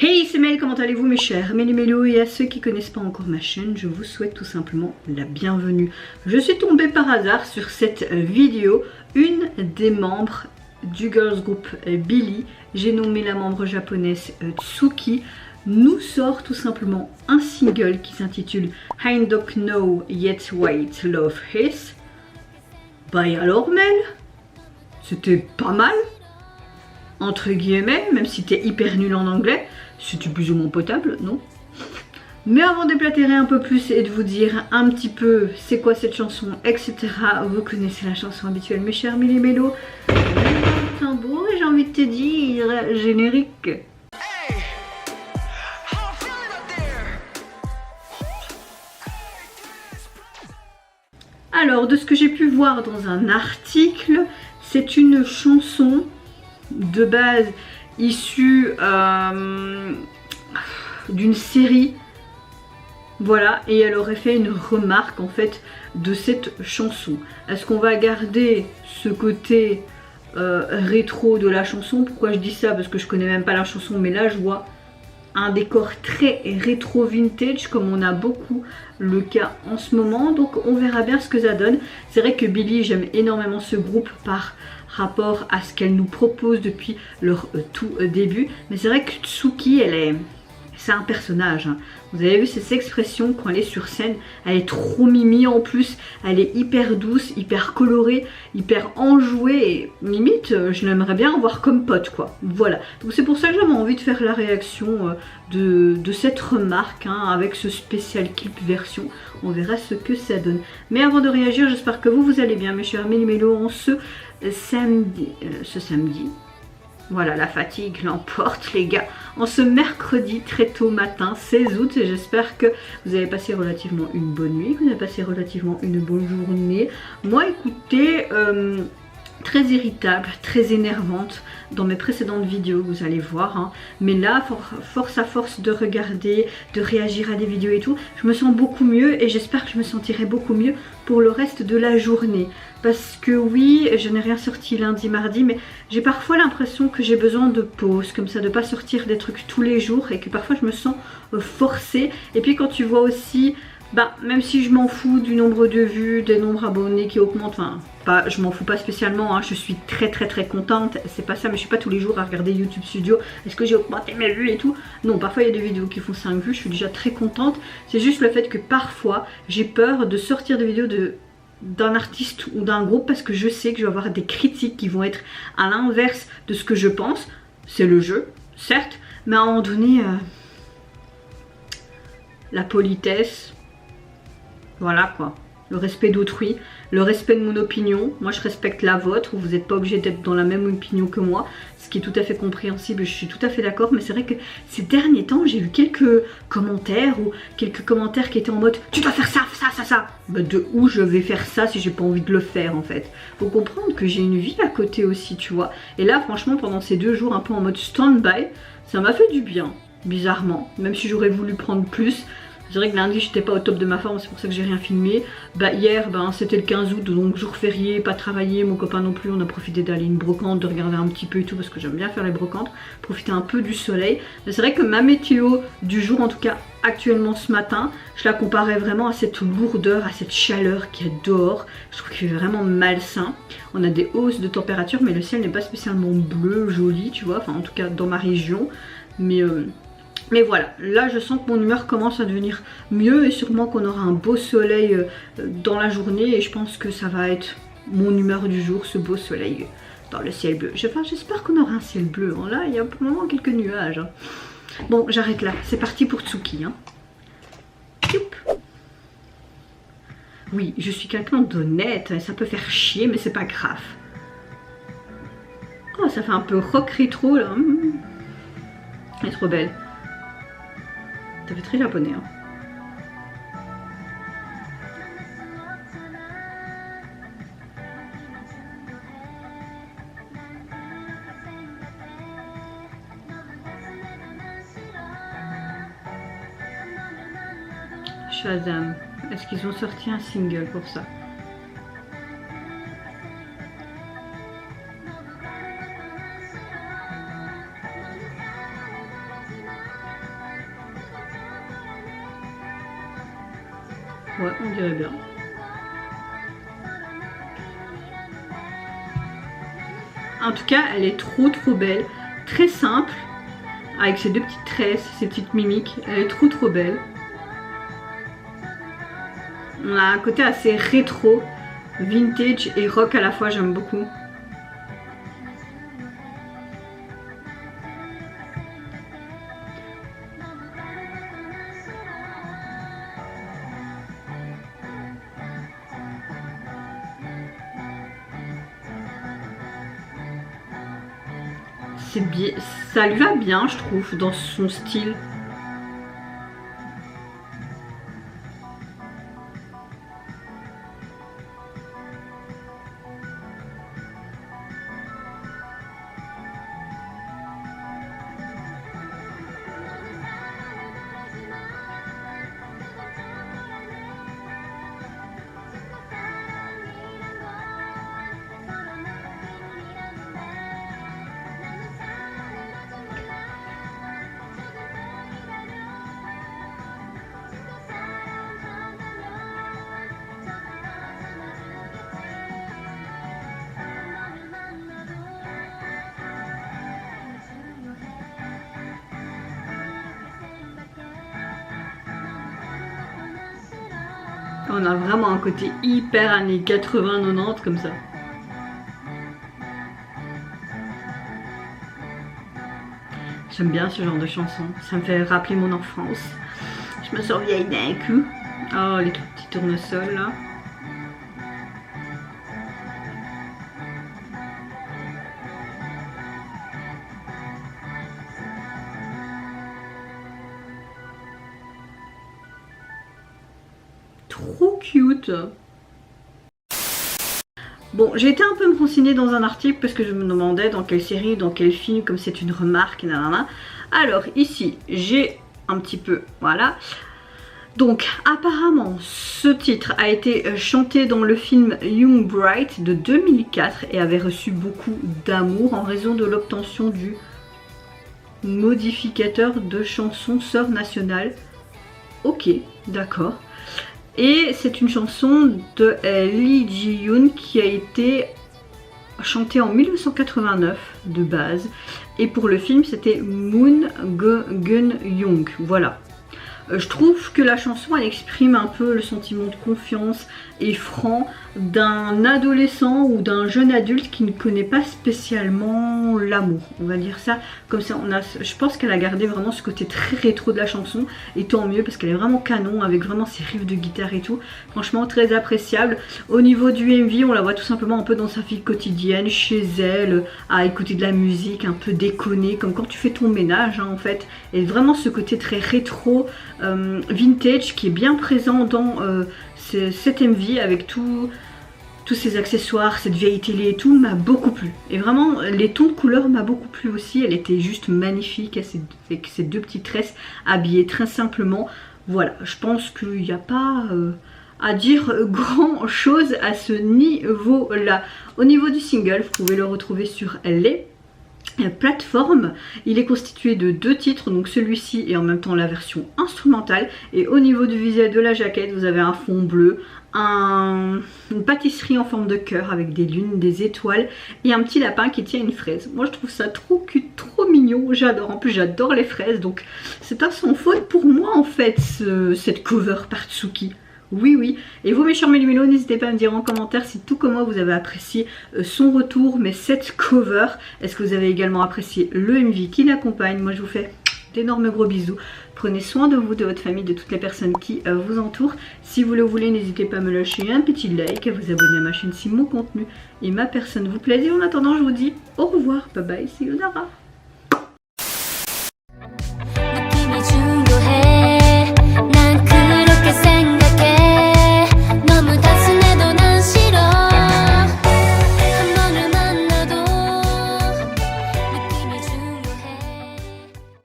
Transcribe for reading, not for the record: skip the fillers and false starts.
Hey, c'est Mel, comment allez-vous mes chers Méli-Mélo, et à ceux qui ne connaissent pas encore ma chaîne, je vous souhaite tout simplement la bienvenue. Je suis tombée par hasard sur cette vidéo, une des membres du girls group Billie, j'ai nommé la membre japonaise Tsuki, nous sort tout simplement un single qui s'intitule I Don't Know Yet What Love Is. Bah et alors Mel, c'était pas mal entre guillemets, même si t'es hyper nul en anglais, c'était plus ou moins potable, non? Mais avant d'éplatérer un peu plus et de vous dire un petit peu c'est quoi cette chanson, etc., vous connaissez la chanson habituelle, mes chers Méli-Mélo. Tambour, et j'ai envie de te dire, générique. Alors, de ce que j'ai pu voir dans un article, c'est une chanson de base issue d'une série, voilà, et elle aurait fait une remarque en fait de cette chanson. Est-ce qu'on va garder ce côté rétro de la chanson? Pourquoi je dis ça? Parce que je connais même pas la chanson, mais là je vois un décor très rétro vintage comme on a beaucoup le cas en ce moment, donc on verra bien ce que ça donne. C'est vrai que Billie, j'aime énormément ce groupe par rapport à ce qu'elle nous propose depuis leur tout début, mais c'est vrai que Tsuki, c'est un personnage, hein. Vous avez vu ses expressions quand elle est sur scène, elle est trop mimi en plus, elle est hyper douce, hyper colorée, hyper enjouée, et limite je l'aimerais bien avoir comme pote quoi, voilà. Donc c'est pour ça que j'avais envie de faire la réaction de cette remarque, hein, avec ce spécial clip version, on verra ce que ça donne. Mais avant de réagir, j'espère que vous allez bien mes chers Méli-Mélo en ce samedi. Voilà, la fatigue l'emporte les gars. En ce mercredi très tôt matin 16 août, j'espère que vous avez passé relativement une bonne nuit, que vous avez passé relativement une bonne journée. Moi écoutez, très irritable, très énervante dans mes précédentes vidéos, vous allez voir, hein. Mais là, force à force de regarder, de réagir à des vidéos et tout, je me sens beaucoup mieux et j'espère que je me sentirai beaucoup mieux pour le reste de la journée. Parce que oui, je n'ai rien sorti lundi, mardi, mais j'ai parfois l'impression que j'ai besoin de pause, comme ça, de pas sortir des trucs tous les jours et que parfois je me sens forcée. Et puis quand tu vois aussi, bah, même si je m'en fous du nombre de vues, des nombres abonnés qui augmentent, enfin, pas, je m'en fous pas spécialement, hein, je suis très contente, c'est pas ça, mais je suis pas tous les jours à regarder YouTube Studio, est-ce que j'ai augmenté mes vues et tout? Non, parfois il y a des vidéos qui font 5 vues, je suis déjà très contente, c'est juste le fait que parfois j'ai peur de sortir des vidéos d'un artiste ou d'un groupe parce que je sais que je vais avoir des critiques qui vont être à l'inverse de ce que je pense. C'est le jeu, certes, mais à un moment donné, la politesse, voilà quoi, le respect d'autrui, le respect de mon opinion. Moi je respecte la vôtre, vous n'êtes pas obligé d'être dans la même opinion que moi, ce qui est tout à fait compréhensible, je suis tout à fait d'accord. Mais c'est vrai que ces derniers temps j'ai eu quelques commentaires qui étaient en mode tu dois faire ça. Bah, de où je vais faire ça si j'ai pas envie de le faire en fait? Faut comprendre que j'ai une vie à côté aussi, tu vois. Et là franchement pendant ces 2 jours un peu en mode stand-by, ça m'a fait du bien, bizarrement, même si j'aurais voulu prendre plus. C'est vrai que lundi j'étais pas au top de ma forme, c'est pour ça que j'ai rien filmé. Bah hier c'était le 15 août, donc jour férié, pas travaillé, mon copain non plus, on a profité d'aller une brocante, de regarder un petit peu et tout parce que j'aime bien faire les brocantes, profiter un peu du soleil. Mais c'est vrai que ma météo du jour, en tout cas actuellement ce matin, je la comparais vraiment à cette lourdeur, à cette chaleur qu'il y a dehors. Je trouve qu'il fait vraiment malsain. On a des hausses de température mais le ciel n'est pas spécialement bleu, joli, tu vois, enfin en tout cas dans ma région. Mais voilà, là je sens que mon humeur commence à devenir mieux et sûrement qu'on aura un beau soleil dans la journée et je pense que ça va être mon humeur du jour, ce beau soleil dans le ciel bleu. J'espère qu'on aura un ciel bleu, hein. Là il y a pour le moment quelques nuages, hein. Bon, j'arrête là, c'est parti pour Tsuki, hein. Oui, je suis quelqu'un d'honnête, ça peut faire chier mais c'est pas grave. Oh, ça fait un peu rock rétro là. Elle est trop belle. Ça fait très japonais, hein. Shazam. Est-ce qu'ils ont sorti un single pour ça? Ouais, on dirait bien. En tout cas, elle est trop belle. Très simple. Avec ses deux petites tresses, ses petites mimiques. Elle est trop belle. On a un côté assez rétro, vintage et rock à la fois, j'aime beaucoup. C'est bien, ça lui va bien, je trouve, dans son style. On a vraiment un côté hyper années 80-90 comme ça. J'aime bien ce genre de chanson, ça me fait rappeler mon enfance. Je me sens vieille d'un coup. Oh, les tout petits tournesols là. Trop cute. Bon, j'ai été un peu me renseigner dans un article parce que je me demandais dans quelle série, dans quel film, comme c'est une remarque, nanana. Alors ici, j'ai un petit peu, voilà. Donc apparemment, ce titre a été chanté dans le film Young Bright de 2004 et avait reçu beaucoup d'amour en raison de l'obtention du modificateur de chanson sœur nationale. Ok, d'accord. Et c'est une chanson de Lee Ji-yoon qui a été chantée en 1989 de base. Et pour le film, c'était Moon Gun-young. Voilà. Je trouve que la chanson, elle exprime un peu le sentiment de confiance et franc d'un adolescent ou d'un jeune adulte qui ne connaît pas spécialement l'amour. On va dire ça comme ça. Je pense qu'elle a gardé vraiment ce côté très rétro de la chanson. Et tant mieux parce qu'elle est vraiment canon avec vraiment ses riffs de guitare et tout. Franchement très appréciable. Au niveau du MV, on la voit tout simplement un peu dans sa vie quotidienne, chez elle, à écouter de la musique un peu déconnée, comme quand tu fais ton ménage hein, en fait. Et vraiment ce côté très rétro, vintage qui est bien présent dans cet MV avec tous ces accessoires, cette vieille télé et tout m'a beaucoup plu. Et vraiment les tons de couleur m'a beaucoup plu aussi, elle était juste magnifique avec ces deux petites tresses habillées très simplement. Voilà, je pense qu'il n'y a pas à dire grand chose à ce niveau là. Au niveau du single, vous pouvez le retrouver sur les plateforme. Il est constitué de deux titres, donc celui-ci et en même temps la version instrumentale. Et au niveau du visuel de la jaquette, vous avez un fond bleu, une pâtisserie en forme de cœur avec des lunes, des étoiles et un petit lapin qui tient une fraise. Moi je trouve ça trop cute, trop mignon, j'adore. En plus j'adore les fraises, donc c'est un sans faute pour moi en fait cette cover par Tsuki. Oui, oui. Et vous mes chers mélumélos, n'hésitez pas à me dire en commentaire si tout comme moi vous avez apprécié son retour, mais cette cover. Est-ce que vous avez également apprécié le MV qui l'accompagne? Moi je vous fais d'énormes gros bisous. Prenez soin de vous, de votre famille, de toutes les personnes qui vous entourent. Si vous le voulez, n'hésitez pas à me lâcher un petit like, à vous abonner à ma chaîne si mon contenu et ma personne vous plaît. Et en attendant, je vous dis au revoir. Bye bye, see you Dara.